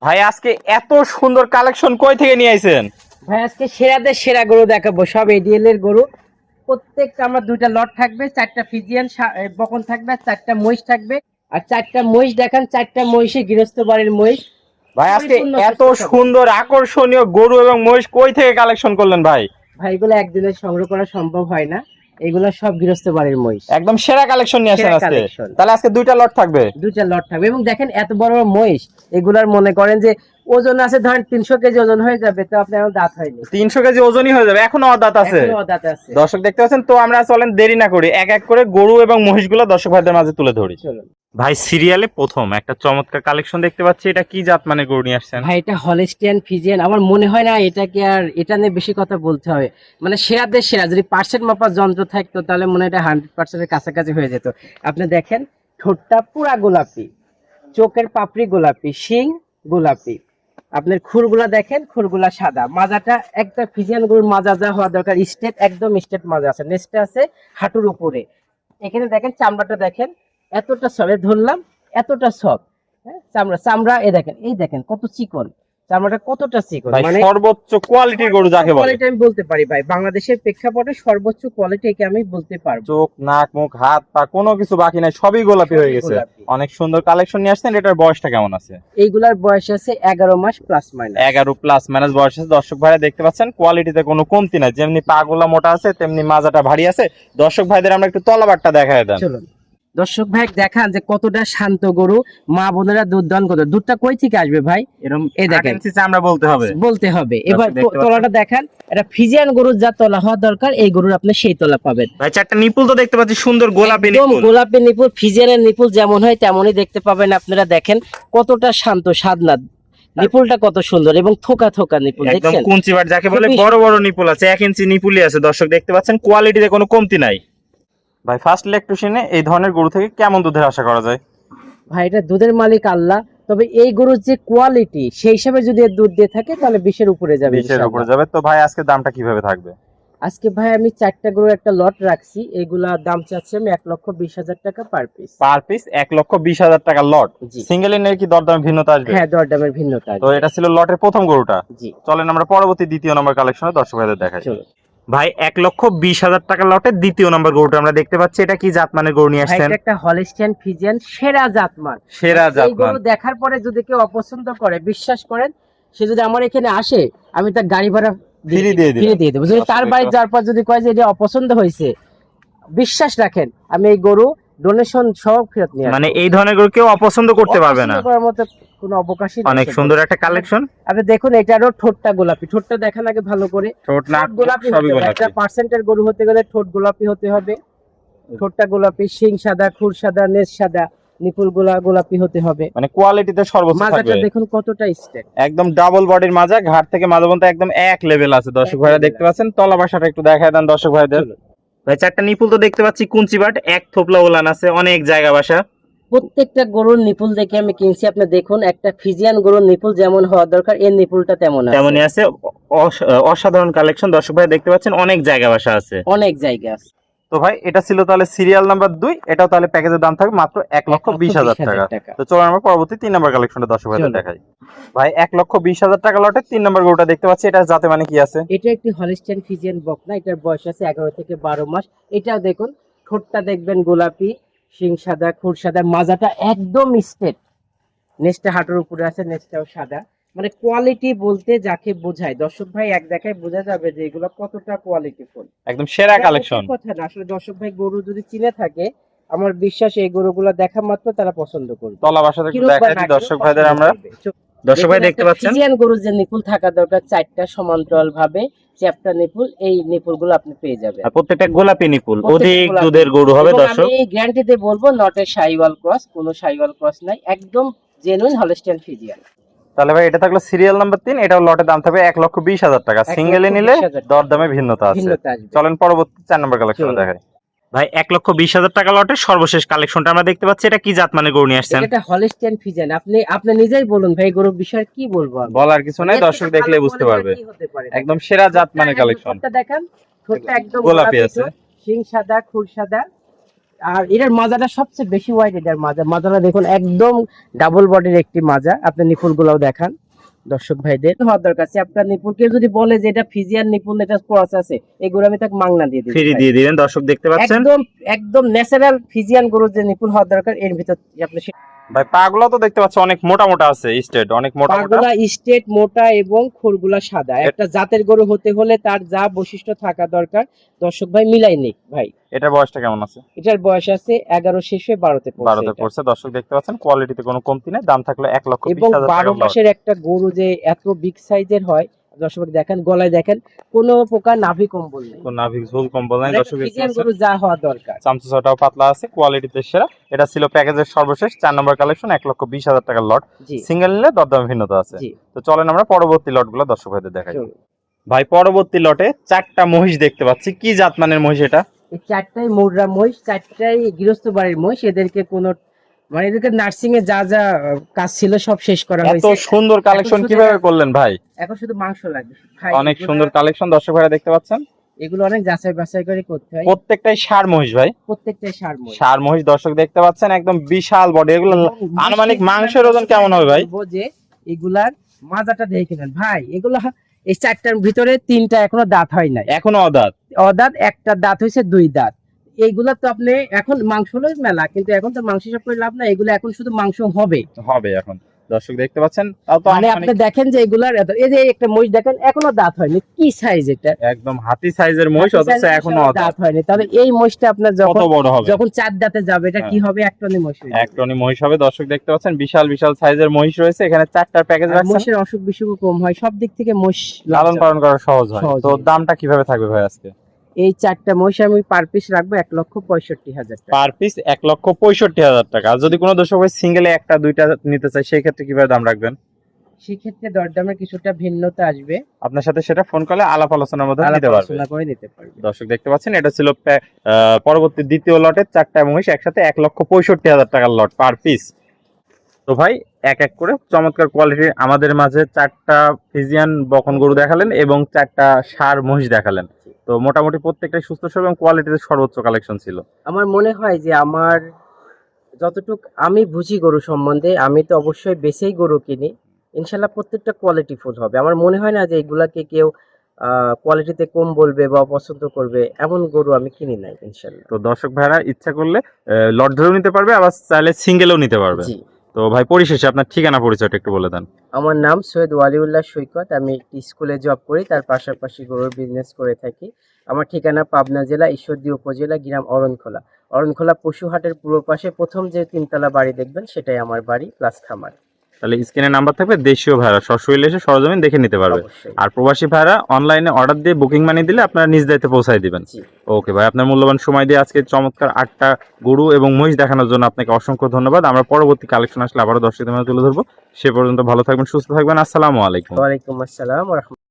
ভাই আজকে এত সুন্দর কালেকশন কই থেকে নিয়ে আইছেন? ভাই আজকে সেরাদের সেরা গরু দেখাবো, সব এডিএল এর গরু। প্রত্যেকটা আমার দুইটা লট থাকবে, চারটা ফিজিয়ান বকন থাকবে, আর চারটা মহিষ থাকবে। আর চারটা মহিষ দেখান, চারটা মহিষে গৃহস্থ বাড়ির মহিষ। ভাই আজকে পরিপূর্ণ এত সুস্থ সবল। সুন্দর আকর্ষণীয় গরু এবং মহিষ কই থেকে কালেকশন করলেন ভাই? ভাই এগুলো একদিনে সংগ্রহ করা সম্ভব হয় না, এগুলো সব গৃহস্থ বাড়ির মহিষ। একদম সেরা কালেকশন নিয়ে আসেন সেরা আজকে। collection। তাহলে আজকে দুইটা লট থাকবে। দুইটা লট থাকবে এবং দেখেন এত বড় বড় মহিষ। এগুলার মনে করেন যে ওজন আছে, ধরেন 300 কেজি ওজন হয়ে যাবে, তো আপনার এখন দাঁত হয়নি। 300 কেজি ওজনই হয়ে যাবে, এখনো অদাঁত আছে। এখনো দাঁত আছে। দর্শক দেখতে পাচ্ছেন, তো আমরা চলেন দেরি না করি এক এক করে গরু এবং মহিষগুলো দর্শক ভাইদের মাঝে তুলে ধরি। চলুন ভাই সিরিয়ালে প্রথম একটা চমৎকার কালেকশন দেখতে পাচ্ছি, এটা কি জাত মানে গরু নিয়ে আসছেন? ভাই এটা হলিস্টিয়ান ফিজিয়ান। আমার মনে হয় না এটাকে আর এটা নিয়ে বেশি কথা বলতে হবে, মানে সেরাদের সেরা। যদি পার্সেন্ট মাপার যন্ত্র থাকতো তাহলে মনে হয় এটা 100%-এর কাছাকাছি হয়ে যেত। আপনি দেখেন ঠোঁটটা পুরা গোলাপি, চোখের পাপড়ি গোলাপি, শিং গোলাপি। আপনার খুরগুলা দেখেন, খুরগুলা সাদা। মাজাটা একটা ফিজিয়ান গরুর মাজা যা হওয়া দরকার, স্টেট, একদম স্টেট মাজা আছে। নেক্সটে আছে হাঁটুর উপরে। এখানে দেখেন চামড়াটা দেখেন, এতটা সবে ধরলাম, এতটা সব। হ্যাঁ, চামড়া চামড়া এই দেখেন, এই দেখেন কত চিকন চামড়াটা, কতটা চিকন। ভাই মানে সর্বোচ্চ কোয়ালিটির গরু যাকে বলে। কোয়ালিটি আমি বলতে পারি ভাই, বাংলাদেশের প্রেক্ষাপটে সর্বোচ্চ কোয়ালিটি একে আমি বলতে পারবো। চোখ নাক মুখ হাত পা কোনো কিছু বাকি নাই, সবই গোলাপি হয়ে গেছে। গোলাপি। অনেক সুন্দর কালেকশন নিয়ে আসছেন। এটার বয়সটা কেমন আছে? এইগুলার বয়স আছে 11 মাস প্লাস মাইনাস। 11 প্লাস মাইনাস বয়স আছে। দর্শক ভাইরা দেখতে পাচ্ছেন কোয়ালিটিতে কোনো কমতি নাই, যেমনি পাগুলা মোটা আছে তেমনি মাজাটা ভারী আছে। দর্শক ভাইদের আমরা একটু তলাবারটা দেখায় দেন। চলুন দর্শক ভাই দেখান যে কতটা শান্ত গরু। মা বোনেরা দুধ দান করবে। দুধটা কই থেকে আসবে ভাই? এরকম এই দেখেন, আমরা বলতে হবে। বলতে হবে। এবার দেখতে পাচ্ছেন? তলাটা দেখান, এটা ফিজিয়ান গরুর যা তলা হওয়া দরকার, এই গরুর আপনি সেই তলা পাবেন। ভাই চারটা নিপুল তো দেখতে পাচ্ছি সুন্দর গোলাপি একদম নিপুল। গোলাপি নিপুল। ফিজিয়ানের নিপুল যেমন হয় তেমনই দেখতে পাবেন আপনারা। দেখেন কতটা শান্ত সাদনাথ, নিপুলটা কত সুন্দর এবং থোকা থোকা নিপুল। একদম দেখছেন কুঞ্চিবার যাকে বলে, খুবই বড় বড় নিপুল আছে, 1 ইঞ্চি নিপুলই আছে। দর্শক দেখতে পাচ্ছেন কোয়ালিটিতে কোনো কমতি নাই। ভাই ফার্স্ট ইলেকট্রিশিয়ানে এই ধরনের গরু থেকে কেমন দুধের আশা করা যায়? ভাই এটা দুধের মালিক আল্লাহ, তবে এই গরুর যে কোয়ালিটি সেই হিসাবে যদি এর দুধ দিয়ে থাকে তাহলে 20-এর উপরে যাবে। 20-এর উপরে যাবে। তো ভাই আজকে দামটা কিভাবে থাকবে? আজকে ভাই আমি 4টা গরুর একটা লট রাখছি, এগুলা দাম চাচ্ছি আমি 1,20,000 টাকা পার পিস। পার পিস 1,20,000 টাকা লট। জি। সিঙ্গেল এর কি দরদামে ভিন্নতা আসবে? হ্যাঁ, দরদামের ভিন্নতা তো আছে। এটা ছিল লটের প্রথম গরুটা। জি চলেন আমরা পরবর্তী দ্বিতীয় নম্বর কালেকশনে দর্শক ভাইদের দেখাই। চলো ভাই 1,20,000 টাকা লটের দ্বিতীয় নম্বর গরুটা আমরা দেখতে পাচ্ছি, এটা কি জাত মানে গরু নিয়ে ভাই আসছেন? এটা একটা হলিস্টিয়ান ফিজিয়ান সেরা জাতমান। সেরা এই জাতমান। গরু দেখার পরে যদি কেউ অপছন্দ করে, বিশ্বাস করেন, সে যদি আমার এখানে আসে আমি তার গাড়ি ভাড়া ফ্রি দিয়ে দিবেন। ফিরে দিয়ে দেবো। যদি তার বাড়ি যাওয়ার পর যদি কয় যে এটা অপছন্দ হয়েছে, বিশ্বাস রাখেন আমি এই গরু ডোনেশন সহ ফেরত নিয়ে আসবো। মানে এই ধরনের গরু কেউ অপছন্দ করতে পারবে না। অপছন্দ করার মতো কোনো অবকাশই নেই। অনেক সুন্দর একটা কালেকশন। আপনি দেখুন এটারও ঠোঁটটা গোলাপি। ঠোঁটটা দেখেন আগে ভালো করে। ঠোঁট নাক গোলাপি সবই হতে হবে। গোলাপি। একটা পার্সেন্টের গরু হতে গেলে ঠোঁট গোলাপি হতে হবে। ঠোঁটটা গোলাপি, শিং সাদা, খুর সাদা, নেজ সাদা, নিপুল গোলাপি হতে হবে। মানে কোয়ালিটিতে সর্বোচ্চ মাজাটা থাকবে। দেখুন কতটা স্টেট। একদম ডাবল বডির মাজা, ঘাট থেকে মাজা পর্যন্ত একদম এক লেভেল আছে। দর্শক ভাইরা দেখতে পাচ্ছেন, তলা বাসাটা একটু দেখায় দেন দর্শক ভাইদের। ভাই চারটা নিপুল তো দেখতে পাচ্ছি কুঞ্চিবাট, এক থোপলা ওলান আছে, অনেক জায়গা বাসা। প্রত্যেকটা গরুর নিপুল দেখে আমি কিনছি। আপনি দেখুন একটা ফিজিয়ান গরুর নিপুল যেমন হওয়া দরকার, এর নিপুলটা তেমন আছে। তেমনই আছে। অসাধারণ কালেকশন। দর্শক ভাই দেখতে পাচ্ছেন অনেক জায়গা বাসা আছে। অনেক জায়গা আছে। তো ভাই এটা ছিল তাহলে সিরিয়াল নাম্বার 2। এটাও তাহলে প্যাকেজের দাম থাকবে মাত্র 1,20,000 টাকা। তো চলো আমরা পরবর্তী 3 নম্বর কালেকশনটা দর্শক ভাইদের দেখাই। ভাই 1,20,000 টাকা লটে 3 নম্বর গরুটা দেখতে পাচ্ছি, এটা যাতে মানে কি আছে? এটা একটি হলিস্টিয়ান ফিজিয়ান বকনা। এটার বয়স আছে 11 থেকে 12 মাস। এটাও দেখুন ঠোঁটটা দেখবেন গোলাপি, শিং সাদা, খুর সাদা, মাজাটা একদম স্ট্রেট। নেক্সটটা হাঁটুর উপরে আছে, নেক্সটটাও সাদা। মানে কোয়ালিটি বলতে যাকে বোঝায়, দর্শক ভাই এক দেখায় বোঝা যাবে যে এগুলো কতটা কোয়ালিটিফুল। একদম সেরা কালেকশন। কথা না, আসলে দর্শক ভাই গরু যদি চিনে থাকে, আমার বিশ্বাস এই গরুগুলো দেখা মাত্র তারা পছন্দ করবে। তলা বাসাটা একটু কিরূপ বা দেখাই না দিই কিরূপ দর্শক ভাইদের পছন্দ আমরা। করবে। দর্শক ভাই দেখতে পাচ্ছেন ফিজিয়ান গরুর যে নিপুল থাকা দরকার, 4টা সমান্তরাল ভাবে চ্যাপ্টা নিপুল, এই নিপুল গুলো আপনি পেয়ে যাবেন। আর প্রত্যেকটা গোলাপি নিপুল, প্রত্যেকটা অধিক গোলাপি। দুধের গরু হবে এবং দর্শক। আমি গ্যারান্টিতে বলবো নটের শাইওয়াল ক্রস, কোনো শাইওয়াল ক্রস নাই, একদম জেনুইন হলিস্টিয়ান ফিজিয়ান। তাহলে ভাই এটা থাকলো সিরিয়াল নাম্বার 3। এটাও লটের দাম থাকবে 1,20,000 টাকা। সিঙ্গেলে নিলে 1,20,000 দরদামে ভিন্নতা আছে। ভিন্নতা আসবে। চলেন পরবর্তী 4 নম্বর কালেকশন দেখাই। ভাই 1,20,000 টাকা লটের সর্বশেষ কালেকশনটা আমরা দেখতে পাচ্ছি, এটা কি জাত মানে গরু নিয়ে আসছেন? এটা হলিস্টিয়ান ফিজিয়ান। আপনি নিজেই বলুন ভাই গরুর বিষয়ে কি বলবো আমি? বলার কিছু নাই, দর্শক দেখলে বুঝতে পারবে। একদম সেরা জাত মানে কালেকশন। ঠোঁটটা দেখান, ঠোঁটটা একদম গোলাপি আছে। শিং সাদা, খুর সাদা। আর এটার মাজাটা সবচেয়ে বেশি ওয়াইড, এটার মাজাটা দেখুন একদম ডাবল বডির একটি মাজা। আপনি নিপুল গুলাও দেখান দর্শক ভাইদের হওয়ার দরকার আছে। আপনার নিপুলকে যদি বলে যে এটা ফিজিয়ান নিপুল, এটা ক্রস আছে, এগুলো আমি তাকে মাংনা দিয়ে দিই, ফ্রি দিয়ে দিবেন। দর্শক দেখতে পাচ্ছেন একদম একদম ন্যাচারাল ফিজিয়ান গরুর যে নিপুল হওয়ার দরকার এর ভিতর আপনি ভাই পাগুলো তো দেখতে পাচ্ছি অনেক মোটা মোটা আছে, স্টেট অনেক মোটা মোটা, পাগুলা স্টেট মোটা এবং খোরগুলা সাদা। একটা জাতের গরু হতে হলে তার যা বৈশিষ্ট্য থাকা দরকার দর্শক ভাই মিলাই নিক ভাই। এটার বয়সটা কেমন আছে? এটার বয়স আছে 11 শেষে 12তে পড়ছে। দর্শক দেখতে পাচ্ছেন কোয়ালিটিতে কোনো কমতি নেই, দাম থাকলো 1,20,000 এবং টাকা। 12 মাসের একটা গরু যে এত বিগ সাইজের হয়, দর্শক দেখেন গলায় দেখেন কোনো প্রকার নাভি কম্বল নেই, কোন নাভি ঝোল কম্বল নাই। দর্শক দেখতে ফিজিয়ান পাচ্ছেন গরু যা হওয়া দরকার। চামচুটাও পাতলা আছে, কোয়ালিটিতে সেরা। এটা ছিল প্যাকেজের সর্বশেষ 4 নম্বর কালেকশন, 1,20,000 টাকার লট। সিঙ্গেল নিলে দরদাম ভিন্নতা আছে। তো চলেন আমরা পরবর্তী লটগুলো দর্শক ভাইদের দেখাই। ভাই পরবর্তী লটে 4টা মহিষ দেখতে পাচ্ছি, কি জাতমানের মহিষ এটা? এই 4টাই মোররা মহিষ, 4টাই গৃহস্থ বাড়ির মহিষ। এদেরকে কোনো মানে এদেরকে নার্সিং এ যা যা কাজ ছিল সব শেষ করা হয়েছে। এত সুন্দর কালেকশন কিভাবে করলেন ভাই? এখন শুধু মাংস লাগবে ভাই। অনেক সুন্দর কালেকশন দর্শক ভাইরা দেখতে পাচ্ছেন। এগুলো অনেক যাচাই বাছাই করে করতে হয়। প্রত্যেকটাই ষাঁড় মহিষ ভাই, প্রত্যেকটাই ষাঁড় মহিষ। ষাঁড় মহিষ দর্শক দেখতে পাচ্ছেন, একদম বিশাল বডি। এগুলো আনুমানিক মাংসের ওজন কেমন হবে ভাই? যে এগুলার মাজাটা দেখে নেন ভাই। এগুলা এই 4টার ভিতরে 3টা এখনো দাঁত হয় নাই, এখনো অদাঁত। অদাঁত, একটা দাঁত হয়েছে 2 দাঁত। এইগুলা তো আপনি এখন মাংস হলো মেলা, কিন্তু এখন তো মাংস সব করে লাভ নাই, এগুলো এখন শুধু মাংস হবে এখন দর্শক দেখতে পাচ্ছেন। তাও তো মানে আপনি দেখেন যে এগুলার এই যে একটা মহিষ দেখেন এখনো দাঁত হয়নি, কি সাইজ এটা, একদম হাতি সাইজের মহিষ, অথচ এখনো দাঁত হয়নি। তাহলে এই মহিষটা আপনার কত বড় হবে? যখন 4 দাঁতে যাবে এটা কি হবে? 1 টনের মহিষ হবে। 1 টনি মহিষ হবে। দর্শক দেখতে পাচ্ছেন বিশাল বিশাল সাইজের মহিষ রয়েছে এখানে। 4টার প্যাকেজ রাখছেন। মহিষের অসুখ বিসুখও কম হয়, সব দিক থেকে মহিষ লালন পালন করা সহজ হয়। তো দামটা কিভাবে থাকবে ভাই আজকে? এই 4টা মহিষ আমি পার পিস রাখবো 1,65,000 টাকা। পার পিস 1,65,000 টাকা। আর যদি কোনো দর্শক ভাই সিঙ্গেলে একটা দুইটা নিতে চায় সেই ক্ষেত্রে কিভাবে দাম রাখবেন? সেক্ষেত্রে দরদামের কিছুটা ভিন্নতা আসবে, আপনার সাথে সেটা ফোন কলে আলাপ আলোচনার মধ্যে নিতে পারবেন। দর্শক দেখতে পাচ্ছেন এটা ছিল পরবর্তী দ্বিতীয় লটের 4টা মহিষ একসাথে 1,65,000 টাকার লট পার পিস। তো ভাই এক এক করে চমৎকার কোয়ালিটির আমাদের মাঝে 4টা ফিজিয়ান বকন গরু দেখালেন এবং 4টা ষাঁড় মহিষ দেখালেন। তো মোটামুটি প্রত্যেকটাই সুস্থ সবল এবং কোয়ালিটিতে সর্বোচ্চ কালেকশন ছিল। আমার মনে হয় যে আমার যতটুক আমি বুঝি গরু সম্বন্ধে, আমি তো অবশ্যই বেছেই গরু কিনি, ইনশাল্লাহ প্রত্যেকটা কোয়ালিটি ফুল হবে। আমার মনে হয় না যে এগুলাকে কেউ কোয়ালিটিতে কম বলবে বা অপছন্দ করবে, এমন গরু আমি কিনি নাই ইনশাল্লাহ। তো দর্শক ভাইরা ইচ্ছা করলে লট ধরেও নিতে পারবে, আবার চাইলে সিঙ্গেলও নিতে পারবে। তো ভাই পরিশেষে আপনার ঠিকানা পরিচয়টা একটু বলে দেন। আমার নাম সৈয়দ ওয়ালিউল্লাহ সৈকত, আমি একটি স্কুলে জব করি, তার পাশাপাশি গরুর বিজনেস করে থাকি। আমার ঠিকানা পাবনা জেলা ঈশ্বরদী উপজেলা, গ্রাম অরণখোলা। অরণখোলা পশুহাটের পূর্ব পাশে প্রথম যে 3তলা বাড়ি দেখবেন সেটাই আমার বাড়ি প্লাস খামার। তাহলে স্ক্রিনে নাম্বার থাকবে, দেশীয় ভাইরা সরাসরি এসে সরজমিন দেখে নিতে পারবে। আর প্রবাসী ভাইরা অনলাইনে অর্ডার দিয়ে বুকিং মানি দিলে আপনারা নিজ দায়িত্বে পৌঁছায় দিবেন। ওকে ভাই, আপনার মূল্যবান সময় দিয়ে আজকে চমৎকার 8টা গরু এবং মহিষ দেখানোর জন্য আপনাকে অসংখ্য ধন্যবাদ। আমরা পরবর্তী কালেকশন আসলে আবারও দর্শকদের মাঝে তুলে ধরবো। সে পর্যন্ত ভালো থাকবেন, সুস্থ থাকবেন। আসসালামু আলাইকুম। ওয়ালাইকুম আসসালাম।